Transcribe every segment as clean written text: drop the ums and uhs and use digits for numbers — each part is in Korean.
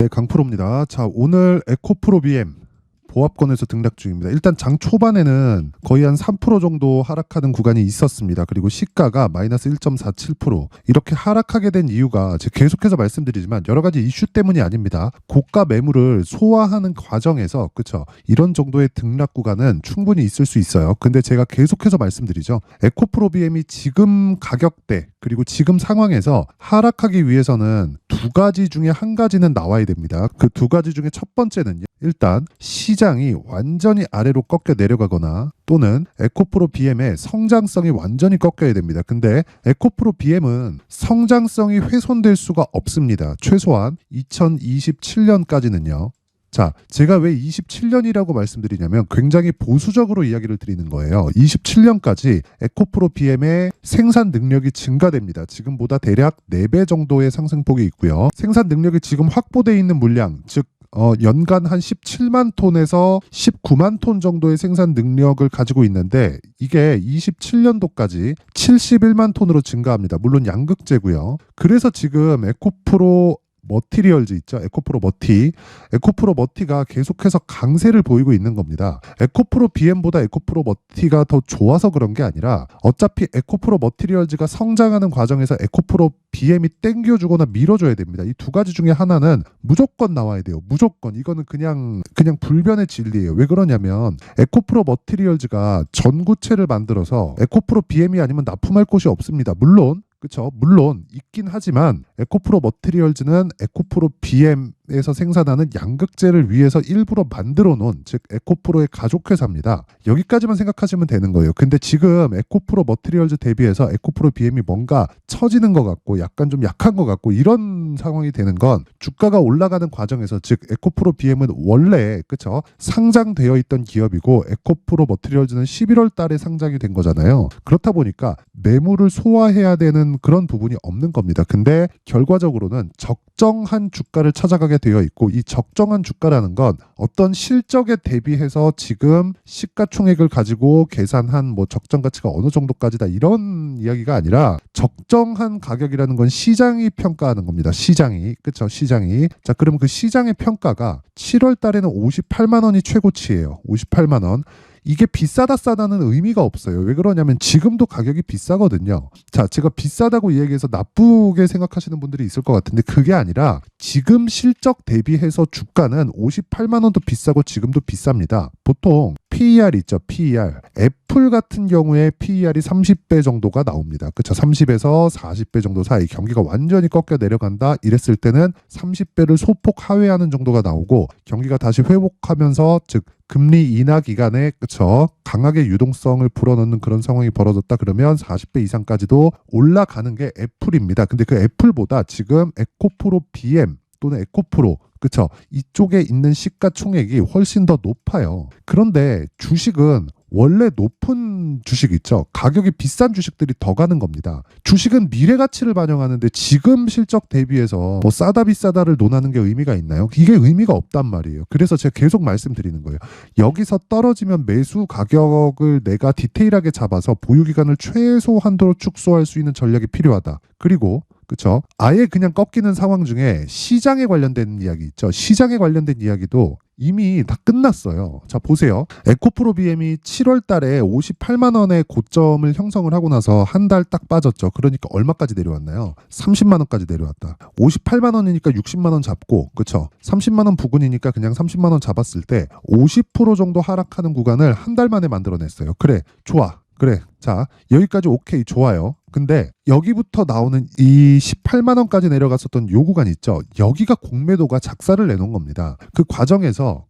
네, 강프로입니다. 자, 오늘 에코프로 BM 보합권에서 등락 중입니다. 일단 장 초반에는 거의 한 3% 정도 하락하는 구간이 있었습니다. 그리고 시가가 마이너스 1.47% 이렇게 하락하게 된 이유가 제가 계속해서 말씀드리지만 여러 가지 이슈 때문이 아닙니다. 고가 매물을 소화하는 과정에서 그쵸 이런 정도의 등락 구간은 충분히 있을 수 있어요. 근데 제가 계속해서 말씀드리죠. 에코프로 BM이 지금 가격대 그리고 지금 상황에서 하락하기 위해서는 두 가지 중에 한 가지는 나와야 됩니다. 그 두 가지 중에 첫 번째는요. 일단 시장이 완전히 아래로 꺾여 내려가거나 또는 에코프로 BM의 성장성이 완전히 꺾여야 됩니다. 근데 에코프로 BM은 성장성이 훼손될 수가 없습니다. 최소한 2027년까지는요. 자, 제가 왜 27년이라고 말씀드리냐면 굉장히 보수적으로 이야기를 드리는 거예요. 27년까지 에코프로 BM의 생산 능력이 증가됩니다. 지금보다 대략 4배 정도의 상승폭이 있고요. 생산 능력이 지금 확보되어 있는 물량, 즉 연간 한 17만 톤에서 19만 톤 정도의 생산 능력을 가지고 있는데 이게 27년도까지 71만 톤으로 증가합니다. 물론 양극재고요. 그래서 지금 에코프로 머티리얼즈 있죠. 에코프로 머티가 계속해서 강세를 보이고 있는 겁니다. 에코프로 BM보다 에코프로 머티가 더 좋아서 그런 게 아니라 어차피 에코프로 머티리얼즈가 성장하는 과정에서 에코프로 BM이 땡겨주거나 밀어줘야 됩니다. 이 두 가지 중에 하나는 무조건 나와야 돼요. 무조건. 이거는 그냥 불변의 진리예요. 왜 그러냐면 에코프로 머티리얼즈가 전구체를 만들어서 에코프로 BM이 아니면 납품할 곳이 없습니다. 물론 있긴 하지만 에코프로 머티리얼즈는 에코프로 BM에서 생산하는 양극재를 위해서 일부러 만들어 놓은 즉 에코프로의 가족회사입니다. 여기까지만 생각하시면 되는 거예요. 근데 지금 에코프로 머티리얼즈 대비해서 에코프로 BM이 뭔가 처지는 것 같고 약간 좀 약한 것 같고 이런 상황이 되는 건 주가가 올라가는 과정에서 즉 에코프로 BM은 원래 상장되어 있던 기업이고 에코프로 머티리얼즈는 11월 달에 상장이 된 거잖아요. 그렇다 보니까 매물을 소화해야 되는 그런 부분이 없는 겁니다. 근데 결과적으로는 적정한 주가를 찾아가게 되어 있고 이 적정한 주가라는 건 어떤 실적에 대비해서 지금 시가총액을 가지고 계산한 적정 가치가 어느 정도까지다 이런 이야기가 아니라 적정한 가격이라는 건 시장이 평가하는 겁니다. 시장이. 자, 그럼 그 시장의 평가가 7월 달에는 58만 원이 최고치예요. 58만 원. 이게 비싸다 싸다는 의미가 없어요. 왜 그러냐면 지금도 가격이 비싸거든요. 자, 제가 비싸다고 이야기해서 나쁘게 생각하시는 분들이 있을 것 같은데 그게 아니라 지금 실적 대비해서 주가는 58만 원도 비싸고 지금도 비쌉니다. 보통 PER 있죠. PER. 애플 같은 경우에 PER이 30배 정도가 나옵니다. 그렇죠. 30에서 40배 정도 사이 경기가 완전히 꺾여 내려간다 이랬을 때는 30배를 소폭 하회하는 정도가 나오고 경기가 다시 회복하면서 즉 금리 인하 기간에 강하게 유동성을 불어넣는 그런 상황이 벌어졌다 그러면 40배 이상까지도 올라가는 게 애플입니다. 근데 그 애플보다 지금 에코프로 BM 또는 에코프로 이쪽에 있는 시가총액이 훨씬 더 높아요. 그런데 주식은 원래 높은 주식 있죠. 가격이 비싼 주식들이 더 가는 겁니다. 주식은 미래 가치를 반영하는데 지금 실적 대비해서 싸다 비싸다를 논하는 게 의미가 있나요? 이게 의미가 없단 말이에요. 그래서 제가 계속 말씀드리는 거예요. 여기서 떨어지면 매수 가격을 내가 디테일하게 잡아서 보유 기간을 최소한도로 축소할 수 있는 전략이 필요하다. 그리고 아예 그냥 꺾이는 상황 중에 시장에 관련된 이야기 있죠. 시장에 관련된 이야기도 이미 다 끝났어요. 자, 보세요. 에코프로 BM이 7월 달에 58만 원의 고점을 형성을 하고 나서 한 달 딱 빠졌죠. 그러니까 얼마까지 내려왔나요? 30만 원까지 내려왔다. 58만 원이니까 60만 원 잡고 30만 원 부근이니까 그냥 30만 원 잡았을 때 50% 정도 하락하는 구간을 한 달 만에 만들어냈어요. 그래, 좋아. 그래. 자, 여기까지 오케이, 좋아요. 근데 여기부터 나오는 이 18만 원까지 내려갔었던 요 구간 있죠. 여기가 공매도가 작사를 내놓은 겁니다. 그 과정에서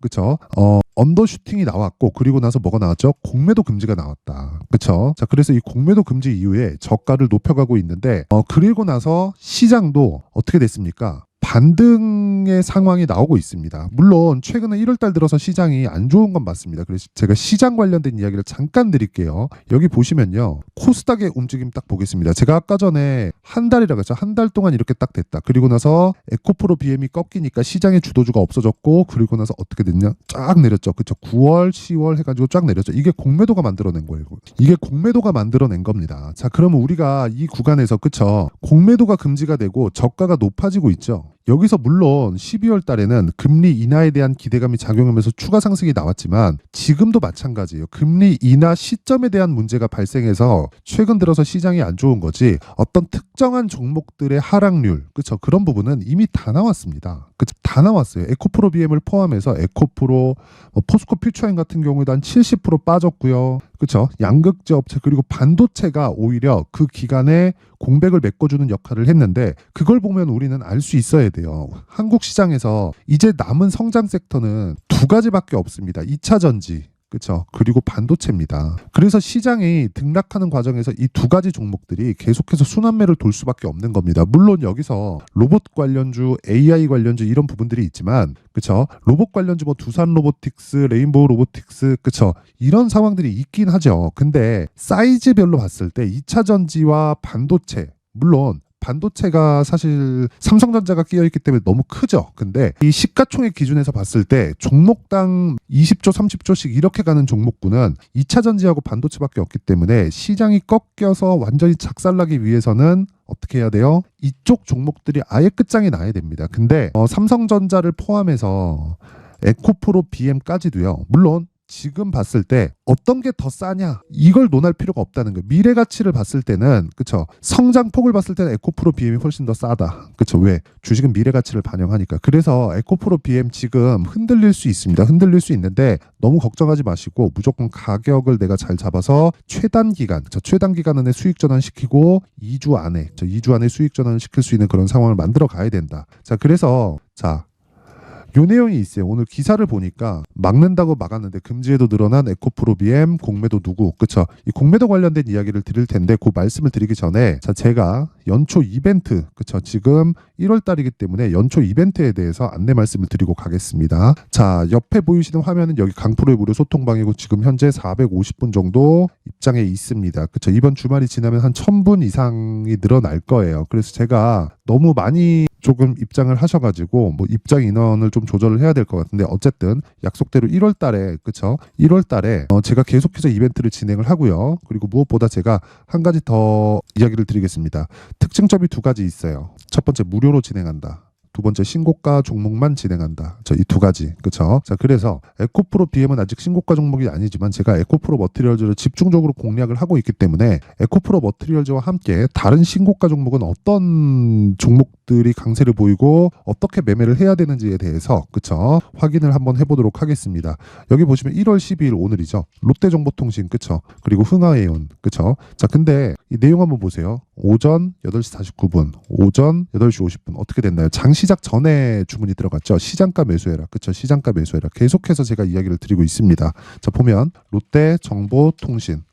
언더슈팅이 나왔고 그리고 나서 뭐가 나왔죠? 공매도 금지가 나왔다. 자, 그래서 이 공매도 금지 이후에 저가를 높여가고 있는데 그리고 나서 시장도 어떻게 됐습니까? 반등의 상황이 나오고 있습니다. 물론 최근에 1월달 들어서 시장이 안 좋은 건 맞습니다. 그래서 제가 시장 관련된 이야기를 잠깐 드릴게요. 여기 보시면요. 코스닥의 움직임 딱 보겠습니다. 제가 아까 전에 한 달이라고 했죠. 한 달 동안 이렇게 딱 됐다. 그리고 나서 에코프로 BM이 꺾이니까 시장의 주도주가 없어졌고 그리고 나서 어떻게 됐냐? 쫙 내렸죠. 9월, 10월 해가지고 쫙 내렸죠. 이게 공매도가 만들어낸 거예요. 이게 공매도가 만들어낸 겁니다. 자, 그러면 우리가 이 구간에서 공매도가 금지가 되고 저가가 높아지고 있죠. 여기서 물론 12월 달에는 금리 인하에 대한 기대감이 작용하면서 추가 상승이 나왔지만 지금도 마찬가지예요. 금리 인하 시점에 대한 문제가 발생해서 최근 들어서 시장이 안 좋은 거지 어떤 특정한 종목들의 하락률, 그렇죠? 그런 부분은 이미 다 나왔습니다. 그쵸? 다 나왔어요. 에코프로 BM을 포함해서 에코프로, 포스코 퓨처인 같은 경우에도 한 70% 빠졌고요. 그렇죠? 양극재 업체 그리고 반도체가 오히려 그 기간에 공백을 메꿔주는 역할을 했는데 그걸 보면 우리는 알 수 있어야 돼요. 한국 시장에서 이제 남은 성장 섹터는 두 가지밖에 없습니다. 2차 전지, 그렇죠? 그리고 반도체입니다. 그래서 시장이 등락하는 과정에서 이 두 가지 종목들이 계속해서 순환매를 돌 수밖에 없는 겁니다. 물론 여기서 로봇 관련주, AI 관련주 이런 부분들이 있지만, 그렇죠? 로봇 관련주 뭐 두산 로보틱스, 레인보우 로보틱스, 그렇죠? 이런 상황들이 있긴 하죠. 근데 사이즈별로 봤을 때 2차 전지와 반도체, 물론 반도체가 사실 삼성전자가 끼어있기 때문에 너무 크죠. 근데 이 시가총액 기준에서 봤을 때 종목당 20조, 30조씩 이렇게 가는 종목군은 2차 전지하고 반도체밖에 없기 때문에 시장이 꺾여서 완전히 작살나기 위해서는 어떻게 해야 돼요? 이쪽 종목들이 아예 끝장이 나야 됩니다. 근데 삼성전자를 포함해서 에코프로 BM까지도요. 물론 지금 봤을 때 어떤 게 더 싸냐 이걸 논할 필요가 없다는 거예요. 미래 가치를 봤을 때는, 그쵸, 성장폭을 봤을 때는 에코프로 BM이 훨씬 더 싸다. 그쵸? 왜? 주식은 미래 가치를 반영하니까. 그래서 에코프로 BM 지금 흔들릴 수 있습니다. 흔들릴 수 있는데 너무 걱정하지 마시고 무조건 가격을 내가 잘 잡아서 최단 기간, 최단 기간 안에 수익 전환시키고 2주 안에 2주 안에 수익 전환을 시킬 수 있는 그런 상황을 만들어 가야 된다. 자, 그래서 요 내용이 있어요. 오늘 기사를 보니까 막는다고 막았는데 금지에도 늘어난 에코프로 BM 공매도 누구, 그쵸? 이 공매도 관련된 이야기를 드릴 텐데 그 말씀을 드리기 전에 제가 연초 이벤트, 그쵸? 지금 1월 달이기 때문에 연초 이벤트에 대해서 안내 말씀을 드리고 가겠습니다. 자, 옆에 보이시는 화면은 여기 강프로의 무료 소통방이고 지금 현재 450분 정도 입장에 있습니다. 그쵸? 이번 주말이 지나면 한 1000분 이상이 늘어날 거예요. 그래서 제가 너무 많이 조금 입장을 하셔가지고 뭐 입장 인원을 좀 조절을 해야 될 것 같은데 어쨌든 약속대로 1월 달에, 그쵸? 1월 달에 제가 계속해서 이벤트를 진행을 하고요. 그리고 무엇보다 제가 한 가지 더 이야기를 드리겠습니다. 특징점이 두 가지 있어요. 첫 번째, 무료로 진행한다. 두 번째, 신고가 종목만 진행한다. 이 두 가지, 그렇죠? 자, 그래서 에코프로 BM은 아직 신고가 종목이 아니지만 제가 에코프로 머티리얼즈를 집중적으로 공략을 하고 있기 때문에 에코프로 머티리얼즈와 함께 다른 신고가 종목은 어떤 종목들이 강세를 보이고 어떻게 매매를 해야 되는지에 대해서, 그렇죠, 확인을 한번 해보도록 하겠습니다. 여기 보시면 1월 12일 오늘이죠. 롯데정보통신, 그렇죠? 그리고 흥하해운, 그렇죠? 자, 근데 이 내용 한번 보세요. 오전 8시 49분, 오전 8시 50분 어떻게 됐나요? 장시작 전에 주문이 들어갔죠. 시장가 매수해라. 그쵸? 시장가 매수해라. 계속해서 제가 이야기를 드리고 있습니다. 자, 보면 롯데정보통신.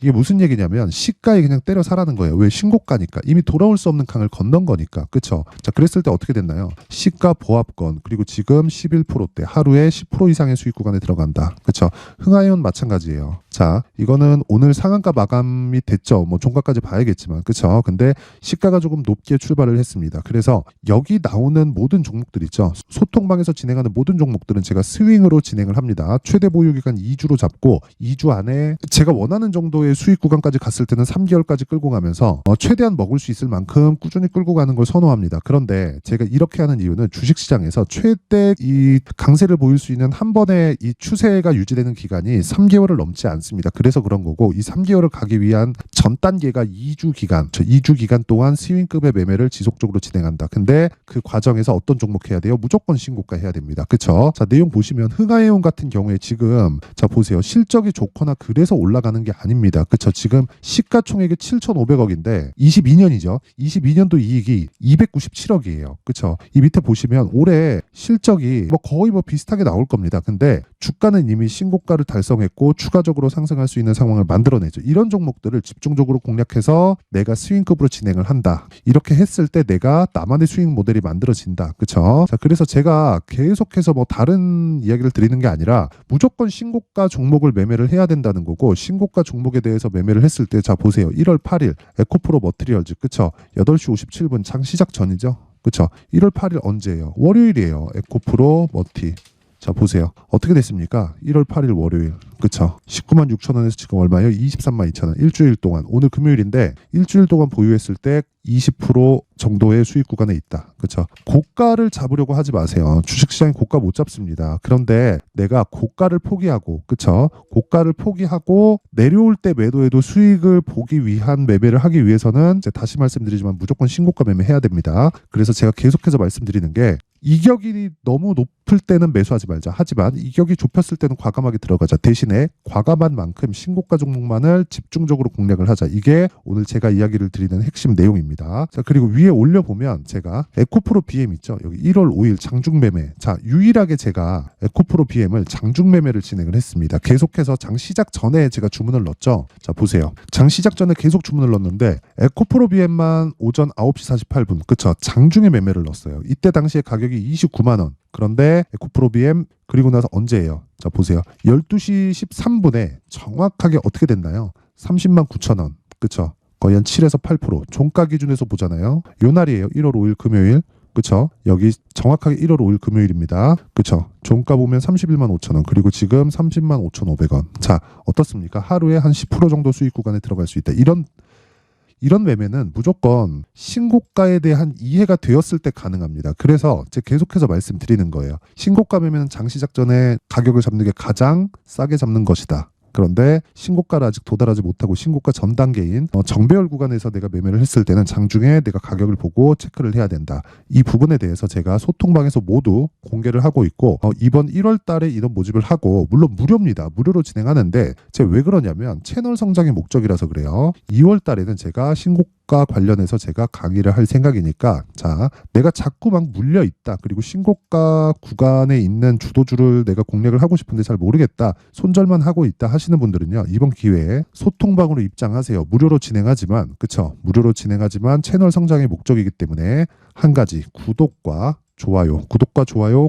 이게 무슨 얘기냐면 시가에 그냥 때려 사라는 거예요. 왜? 신고가니까. 이미 돌아올 수 없는 강을 건넌 거니까. 그쵸? 자, 그랬을 때 어떻게 됐나요? 시가 보합권, 그리고 지금 11%대 하루에 10% 이상의 수익 구간에 들어간다. 그쵸? 흥하해운 마찬가지예요. 자, 이거는 오늘 상한가 마감이 됐죠. 뭐 종가까지 봐야겠지만, 그쵸? 근데 시가가 조금 높게 출발을 했습니다. 그래서 여기 나오는 모든 종목들 있죠. 소통방에서 진행하는 모든 종목들은 제가 스윙으로 진행을 합니다. 최대 보유 기간 2주로 잡고 2주 안에 제가 원하는 정도의 수익 구간까지 갔을 때는 3개월까지 끌고 가면서 최대한 먹을 수 있을 만큼 꾸준히 끌고 가는 걸 선호합니다. 그런데 제가 이렇게 하는 이유는 주식시장에서 최대 이 강세를 보일 수 있는 한 번의 이 추세가 유지되는 기간이 3개월을 넘지 않습니다. 그래서 그런 거고, 이 3개월을 가기 위한 전 단계가 2주 기간, 2주 기간 동안 스윙급의 매매를 지속적으로 진행한다. 근데 그 과정에서 어떤 종목 해야 돼요? 무조건 신고가 해야 됩니다. 그쵸? 자, 내용 보시면 흥하해운 같은 경우에 지금 자 보세요. 실적이 좋거나 그래서 올라가는 게 아닙니다. 그쵸? 지금 시가총액이 7,500억인데 22년이죠. 22년도 이익이 297억이에요. 그쵸? 이 밑에 보시면 올해 실적이 거의 비슷하게 나올 겁니다. 근데 주가는 이미 신고가를 달성했고 추가적으로 상승할 수 있는 상황을 만들어내죠. 이런 종목들을 집중적으로 공략해서 내가 스윙급으로 진행을 한다. 이렇게 했을 때 내가 나만의 스윙 모델이 만들어진다. 그쵸? 자, 그래서 제가 계속해서 다른 이야기를 드리는 게 아니라 무조건 신고가 종목을 매매를 해야 된다는 거고, 신고가 종목에 대해서 매매를 했을 때 자 보세요. 1월 8일 에코프로 머티리얼즈, 그쵸? 8시 57분 장 시작 전이죠. 그쵸? 1월 8일 언제예요? 월요일이에요. 에코프로 머티. 자 보세요. 어떻게 됐습니까? 1월 8일 월요일. 그쵸? 19만 6천 원에서 지금 얼마예요? 23만 2천 원. 일주일 동안. 오늘 금요일인데 일주일 동안 보유했을 때 20% 정도의 수익 구간에 있다. 그쵸? 고가를 잡으려고 하지 마세요. 주식시장이 고가 못 잡습니다. 그런데 내가 고가를 포기하고, 그쵸? 고가를 포기하고 내려올 때 매도해도 수익을 보기 위한 매매를 하기 위해서는 이제 다시 말씀드리지만 무조건 신고가 매매해야 됩니다. 그래서 제가 계속해서 말씀드리는 게 이격이 너무 높을 때는 매수하지 말자. 하지만 이격이 좁혔을 때는 과감하게 들어가자. 대신에 과감한 만큼 신고가 종목만을 집중적으로 공략을 하자. 이게 오늘 제가 이야기를 드리는 핵심 내용입니다. 자, 그리고 위에 올려보면 제가 에코프로 BM 있죠. 여기 1월 5일 장중 매매. 자, 유일하게 제가 에코프로 BM을 장중 매매를 진행을 했습니다. 계속해서 장 시작 전에 제가 주문을 넣었죠. 자, 보세요. 장 시작 전에 계속 주문을 넣었는데 에코프로 BM만 오전 9시 48분. 그쵸? 장중에 매매를 넣었어요. 이때 당시에 가격이 29만 원. 그런데 에코프로 BM 그리고 나서 언제예요? 자 보세요. 12시 13분에 정확하게 어떻게 됐나요? 30만 9천 원. 그쵸? 거의 한 7에서 8%. 종가 기준에서 보잖아요. 요 날이에요. 1월 5일 금요일. 그쵸? 여기 정확하게 1월 5일 금요일입니다. 그쵸? 종가 보면 31만 5천 원. 그리고 지금 30만 5,500원. 자, 어떻습니까? 하루에 한 10% 정도 수익 구간에 들어갈 수 있다. 이런 매매는 무조건 신고가에 대한 이해가 되었을 때 가능합니다. 그래서 제가 계속해서 말씀드리는 거예요. 신고가 매매는 장 시작 전에 가격을 잡는 게 가장 싸게 잡는 것이다. 그런데 신고가를 아직 도달하지 못하고 신고가 전 단계인 정배열 구간에서 내가 매매를 했을 때는 장중에 내가 가격을 보고 체크를 해야 된다. 이 부분에 대해서 제가 소통방에서 모두 공개를 하고 있고 이번 1월 달에 인원 모집을 하고 물론 무료입니다. 무료로 진행하는데 제가 왜 그러냐면 채널 성장의 목적이라서 그래요. 2월 달에는 제가 신고가 관련해서 제가 강의를 할 생각이니까 자 내가 자꾸 막 물려 있다. 그리고 신고가 구간에 있는 주도주를 내가 공략을 하고 싶은데 잘 모르겠다. 손절만 하고 있다 하시는 분들은요. 이번 기회에 소통방으로 입장하세요. 무료로 진행하지만 그쵸? 무료로 진행하지만 채널 성장의 목적이기 때문에 한 가지 구독과 좋아요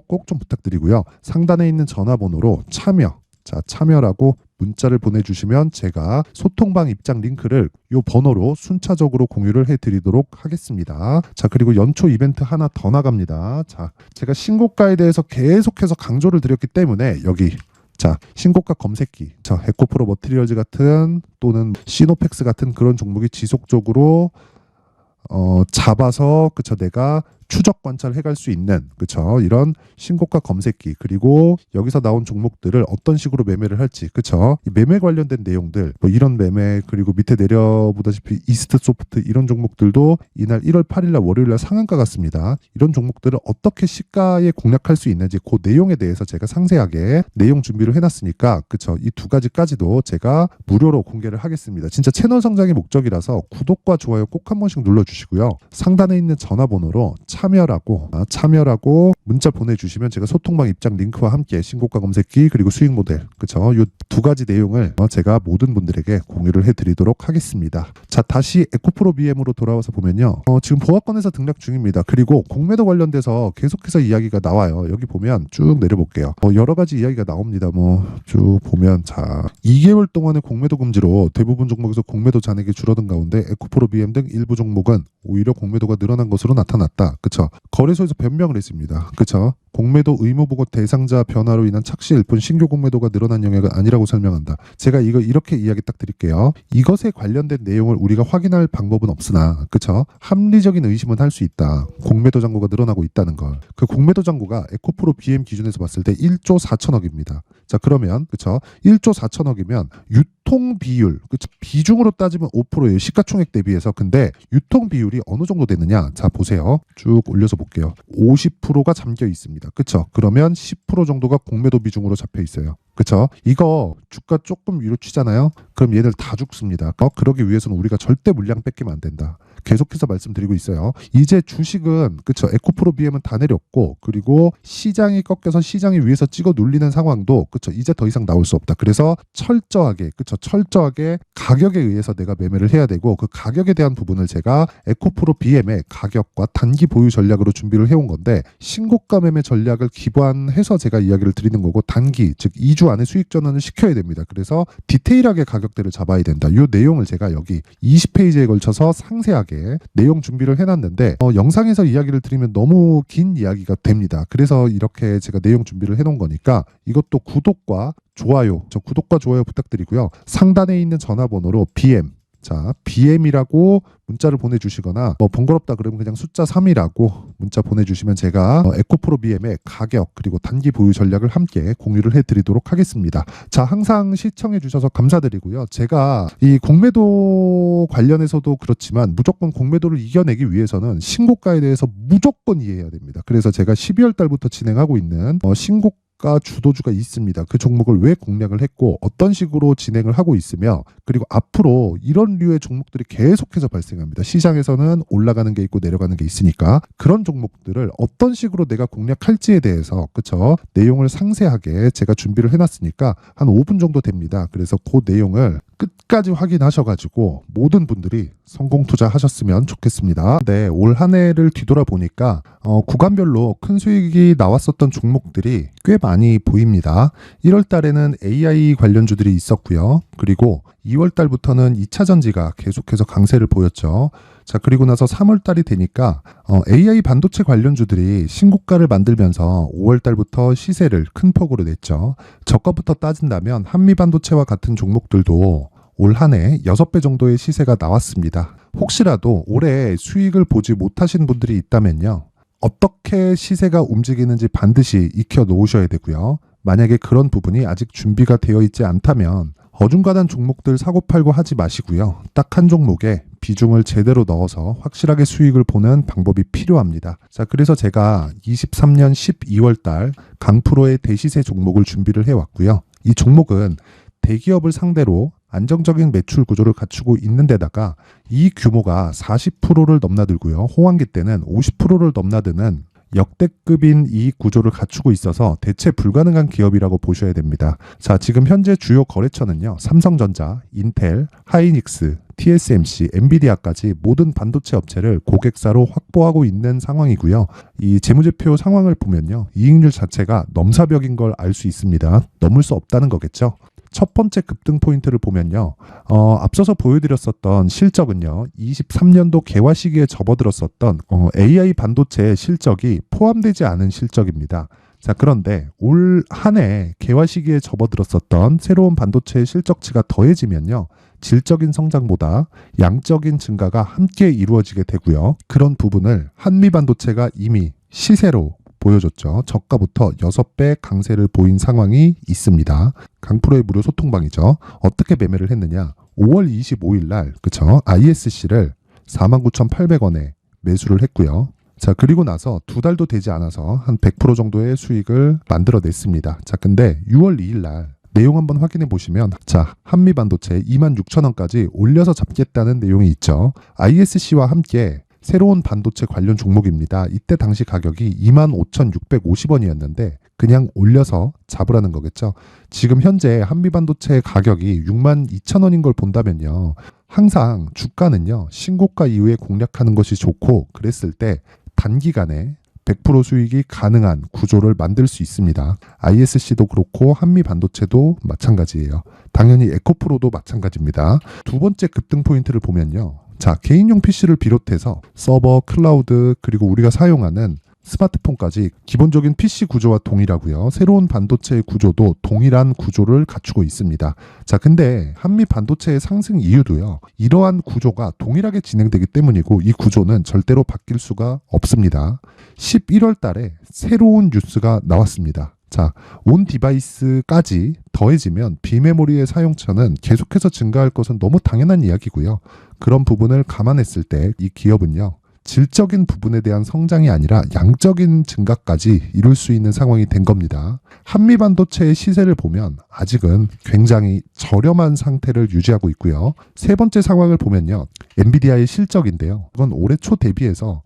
꼭 좀 부탁드리고요. 상단에 있는 전화번호로 참여라고 문자를 보내주시면 제가 소통방 입장 링크를 이 번호로 순차적으로 공유를 해드리도록 하겠습니다. 자 그리고 연초 이벤트 하나 더 나갑니다. 자 제가 신고가에 대해서 계속해서 강조를 드렸기 때문에 여기 자 신고가 검색기 자 에코프로 머티리얼즈 같은 또는 시노펙스 같은 그런 종목이 지속적으로 잡아서 그쵸 내가 추적 관찰해 갈 수 있는 그쵸 이런 신고가 검색기 그리고 여기서 나온 종목들을 어떤 식으로 매매를 할지 그쵸 이 매매 관련된 내용들 뭐 이런 매매 그리고 밑에 내려보다시피 이스트 소프트 이런 종목들도 이날 1월 8일날 월요일날 상한가 같습니다. 이런 종목들을 어떻게 시가에 공략할 수 있는지 그 내용에 대해서 제가 상세하게 내용 준비를 해놨으니까 그쵸 이 두 가지까지도 제가 무료로 공개를 하겠습니다. 진짜 채널 성장의 목적이라서 구독과 좋아요 꼭 한 번씩 눌러주시고요. 상단에 있는 전화번호로 참여라고 문자 보내주시면 제가 소통방 입장 링크와 함께 신고가 검색기 그리고 수익 모델 그쵸 이 두 가지 내용을 제가 모든 분들에게 공유를 해드리도록 하겠습니다. 자 다시 에코프로 BM으로 돌아와서 보면요 지금 보합권에서 등락 중입니다. 그리고 공매도 관련돼서 계속해서 이야기가 나와요. 여기 보면 쭉 내려볼게요. 여러 가지 이야기가 나옵니다. 뭐 쭉 보면 자 2개월 동안의 공매도 금지로 대부분 종목에서 공매도 잔액이 줄어든 가운데 에코프로 BM 등 일부 종목은 오히려 공매도가 늘어난 것으로 나타났다. 그쵸? 거래소에서 변명을 했습니다. 그쵸? 공매도 의무보고 대상자 변화로 인한 착시 일뿐 신규 공매도가 늘어난 영역은 아니라고 설명한다. 제가 이거 이렇게 이야기 딱 드릴게요. 이것에 관련된 내용을 우리가 확인할 방법은 없으나 그쵸? 합리적인 의심은 할 수 있다. 공매도 잔고가 늘어나고 있다는 걸. 그 공매도 잔고가 에코프로 BM 기준에서 봤을 때 1조 4천억입니다. 자 그러면 그쵸? 1조 4천억이면 유통 비율 그쵸? 비중으로 따지면 5%예요. 시가총액 대비해서. 근데 유통 비율이 어느 정도 되느냐? 자 보세요. 쭉 올려서 볼게요. 50%가 잠겨 있습니다. 그쵸? 그러면 10% 정도가 공매도 비중으로 잡혀 있어요. 그쵸? 이거 주가 조금 위로 치잖아요? 그럼 얘들 다 죽습니다. 그러기 위해서는 우리가 절대 물량 뺏기면 안 된다. 계속해서 말씀드리고 있어요. 이제 주식은 그쵸 에코프로 BM은 다 내렸고 그리고 시장이 꺾여서 시장이 위에서 찍어 눌리는 상황도 그쵸 이제 더 이상 나올 수 없다. 그래서 철저하게 가격에 의해서 내가 매매를 해야 되고 그 가격에 대한 부분을 제가 에코프로 BM의 가격과 단기 보유 전략으로 준비를 해온 건데 신고가 매매 전략을 기반해서 제가 이야기를 드리는 거고 단기 즉 2주 안에 수익 전환을 시켜야 됩니다. 그래서 디테일하게 가격대를 잡아야 된다. 이 내용을 제가 여기 20페이지에 걸쳐서 상세하게 상세하게 내용 준비를 해놨는데 영상에서 이야기를 드리면 너무 긴 이야기가 됩니다. 그래서 이렇게 제가 내용 준비를 해놓은 거니까 이것도 구독과 좋아요, 구독과 좋아요 부탁드리고요. 상단에 있는 전화번호로 BM이라고 문자를 보내주시거나 번거롭다 그러면 그냥 숫자 3이라고 문자 보내주시면 제가 에코프로 BM의 가격 그리고 단기 보유 전략을 함께 공유를 해드리도록 하겠습니다. 자, 항상 시청해 주셔서 감사드리고요. 제가 이 공매도 관련해서도 그렇지만 무조건 공매도를 이겨내기 위해서는 신고가에 대해서 무조건 이해해야 됩니다. 그래서 제가 12월 달부터 진행하고 있는 신고가 주도주가 있습니다. 그 종목을 왜 공략을 했고 어떤 식으로 진행을 하고 있으며 그리고 앞으로 이런 류의 종목들이 계속해서 발생합니다. 시장에서는 올라가는 게 있고 내려가는 게 있으니까 그런 종목들을 어떤 식으로 내가 공략할지에 대해서 내용을 상세하게 제가 준비를 해놨으니까 한 5분 정도 됩니다. 그래서 그 내용을 끝까지 확인하셔가지고 모든 분들이 성공 투자하셨으면 좋겠습니다. 네, 올 한 해를 뒤돌아보니까 구간별로 큰 수익이 나왔었던 종목들이 꽤 많이 보입니다. 1월 달에는 AI 관련주들이 있었고요. 그리고 2월 달부터는 2차 전지가 계속해서 강세를 보였죠. 자, 그리고 나서 3월 달이 되니까 AI 반도체 관련주들이 신고가를 만들면서 5월 달부터 시세를 큰 폭으로 냈죠. 저가부터 따진다면 한미 반도체와 같은 종목들도 올 한 해 6배 정도의 시세가 나왔습니다. 혹시라도 올해 수익을 보지 못하신 분들이 있다면요. 어떻게 시세가 움직이는지 반드시 익혀 놓으셔야 되고요. 만약에 그런 부분이 아직 준비가 되어 있지 않다면 어중간한 종목들 사고팔고 하지 마시고요. 딱 한 종목에 비중을 제대로 넣어서 확실하게 수익을 보는 방법이 필요합니다. 자, 그래서 제가 23년 12월 달 강프로의 대시세 종목을 준비를 해왔고요. 이 종목은 대기업을 상대로 안정적인 매출 구조를 갖추고 있는 데다가 이 규모가 40%를 넘나들고요. 호황기 때는 50%를 넘나드는 역대급인 이익 구조를 갖추고 있어서 대체 불가능한 기업이라고 보셔야 됩니다. 자, 지금 현재 주요 거래처는요. 삼성전자, 인텔, 하이닉스, TSMC, 엔비디아까지 모든 반도체 업체를 고객사로 확보하고 있는 상황이고요. 이 재무제표 상황을 보면요. 이익률 자체가 넘사벽인 걸 알 수 있습니다. 넘을 수 없다는 거겠죠. 첫 번째 급등 포인트를 보면요. 앞서서 보여드렸었던 실적은요. 23년도 개화 시기에 접어들었었던 AI 반도체의 실적이 포함되지 않은 실적입니다. 자, 그런데 올 한 해 개화 시기에 접어들었었던 새로운 반도체의 실적치가 더해지면요. 질적인 성장보다 양적인 증가가 함께 이루어지게 되고요. 그런 부분을 한미 반도체가 이미 시세로 보여줬죠. 저가부터 6배 강세를 보인 상황이 있습니다. 강프로의 무료 소통방이죠. 어떻게 매매를 했느냐. 5월 25일 날 ISC를 49,800원에 매수를 했고요. 자, 그리고 나서 2달도 되지 않아서 한 100% 정도의 수익을 만들어냈습니다. 자, 근데 6월 2일 날 내용 한번 확인해 보시면 자, 한미 반도체 26,000원까지 올려서 잡겠다는 내용이 있죠. ISC와 함께 새로운 반도체 관련 종목입니다. 이때 당시 가격이 25,650원이었는데 그냥 올려서 잡으라는 거겠죠. 지금 현재 한미 반도체 가격이 62,000원인 걸 본다면요. 항상 주가는요. 신고가 이후에 공략하는 것이 좋고 그랬을 때 단기간에 100% 수익이 가능한 구조를 만들 수 있습니다. ISC도 그렇고 한미 반도체도 마찬가지예요. 당연히 에코프로도 마찬가지입니다. 두 번째 급등 포인트를 보면요. 자, 개인용 PC를 비롯해서 서버, 클라우드, 그리고 우리가 사용하는 스마트폰까지 기본적인 PC 구조와 동일하고요. 새로운 반도체의 구조도 동일한 구조를 갖추고 있습니다. 자, 근데 한미 반도체의 상승 이유도요. 이러한 구조가 동일하게 진행되기 때문이고 이 구조는 절대로 바뀔 수가 없습니다. 11월 달에 새로운 뉴스가 나왔습니다. 자, 온 디바이스까지 더해지면 비메모리의 사용처는 계속해서 증가할 것은 너무 당연한 이야기고요. 그런 부분을 감안했을 때 이 기업은요. 질적인 부분에 대한 성장이 아니라 양적인 증가까지 이룰 수 있는 상황이 된 겁니다. 한미 반도체의 시세를 보면 아직은 굉장히 저렴한 상태를 유지하고 있고요. 세 번째 상황을 보면요. 엔비디아의 실적인데요. 이건 올해 초 대비해서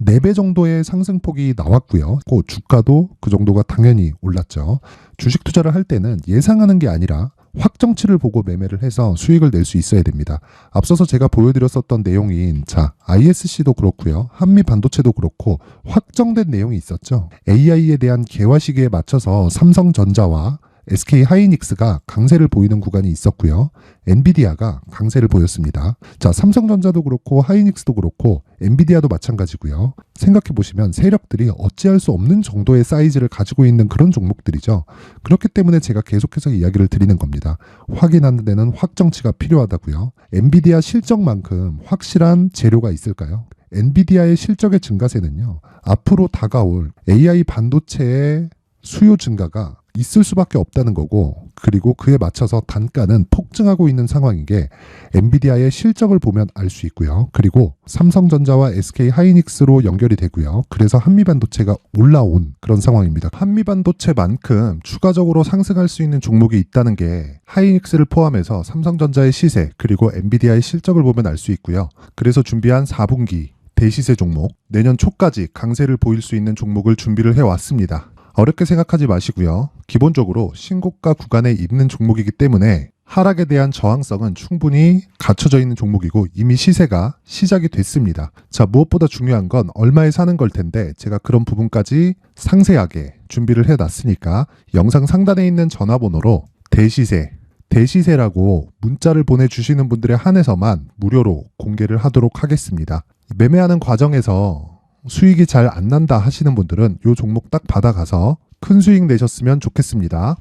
4배 정도의 상승폭이 나왔고요. 그 주가도 그 정도가 당연히 올랐죠. 주식 투자를 할 때는 예상하는 게 아니라 확정치를 보고 매매를 해서 수익을 낼 수 있어야 됩니다. 앞서서 제가 보여드렸었던 내용인 ISC도 그렇고요. 한미 반도체도 그렇고 확정된 내용이 있었죠. AI에 대한 개화 시기에 맞춰서 삼성전자와 SK 하이닉스가 강세를 보이는 구간이 있었고요. 엔비디아가 강세를 보였습니다. 자, 삼성전자도 그렇고 하이닉스도 그렇고 엔비디아도 마찬가지고요. 생각해 보시면 세력들이 어찌할 수 없는 정도의 사이즈를 가지고 있는 그런 종목들이죠. 그렇기 때문에 제가 계속해서 이야기를 드리는 겁니다. 확인하는 데는 확정치가 필요하다고요. 엔비디아 실적만큼 확실한 재료가 있을까요? 엔비디아의 실적의 증가세는요, 앞으로 다가올 AI 반도체의 수요 증가가 있을 수밖에 없다는 거고, 그리고 그에 맞춰서 단가는 폭증하고 있는 상황인 게 엔비디아의 실적을 보면 알 수 있고요. 그리고 삼성전자와 SK 하이닉스로 연결이 되고요. 그래서 한미반도체가 올라온 그런 상황입니다. 한미반도체만큼 추가적으로 상승할 수 있는 종목이 있다는 게 하이닉스를 포함해서 삼성전자의 시세 그리고 엔비디아의 실적을 보면 알 수 있고요. 그래서 준비한 4분기 대시세 종목, 내년 초까지 강세를 보일 수 있는 종목을 준비를 해왔습니다. 어렵게 생각하지 마시고요. 기본적으로 신고가 구간에 있는 종목이기 때문에 하락에 대한 저항성은 충분히 갖춰져 있는 종목이고 이미 시세가 시작이 됐습니다. 자, 무엇보다 중요한 건 얼마에 사는 걸 텐데 제가 그런 부분까지 상세하게 준비를 해놨으니까 영상 상단에 있는 전화번호로 대시세라고 문자를 보내주시는 분들에 한해서만 무료로 공개를 하도록 하겠습니다. 매매하는 과정에서 수익이 잘 안 난다 하시는 분들은 이 종목 딱 받아가서 큰 수익 내셨으면 좋겠습니다.